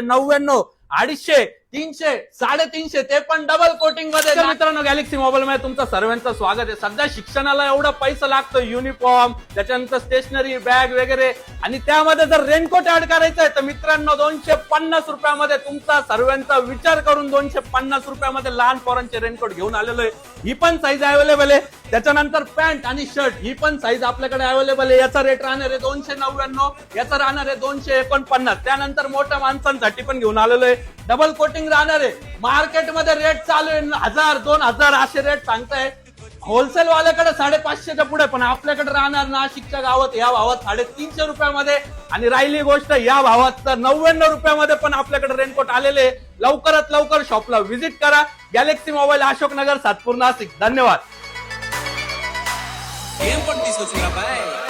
99, 250, 300, 350 ते पण double coating मध्ये. मित्रांनो, गॅलेक्सी मोबाईल मध्ये तुमचं सर्वांचं स्वागत आहे. सध्या शिक्षणाला एवढा पैसा लागतो, युनिफॉर्म, त्याच्यानंतर स्टेशनरी, बॅग वगैरे, आणि त्यामध्ये जर रेनकोट ऍड करायचं आहे तर मित्रांनो 250 रुपयामध्ये तुमचा सर्वांचा विचार करून 250 रुपयामध्ये लहान पोरांचे रेनकोट घेऊन आलेलो आहे. ही पण साईज अवेलेबल आहे. त्याच्यानंतर पॅन्ट आणि शर्ट ही पण साईज आपल्याकडे अवेलेबल आहे. याचा रेट राहणार आहे 299, याचा राहणार आहे 249. त्यानंतर मोठ्या माणसांसाठी पण घेऊन आलेलो आहे. डबल कोटिंग राहणार आहे. मार्केटमध्ये रेट चालू आहे 1000, 2000 असे रेट सांगताय. होलसेल वाल्याकडे 550च्या पुढे, पण आपल्याकडे राहणार नाशिकच्या गावात या भावात 350 रुपयामध्ये. आणि राहिली गोष्ट या भावात तर 99 रुपयामध्ये पण आपल्याकडे रेनकोट आलेले. लवकरात लवकर शॉपला व्हिजिट करा. Galaxy mobile, Ashoknagar, Satpur, Nashik. धन्यवाद. ఏం పట్టు తీసుకొచ్చురా బాయ్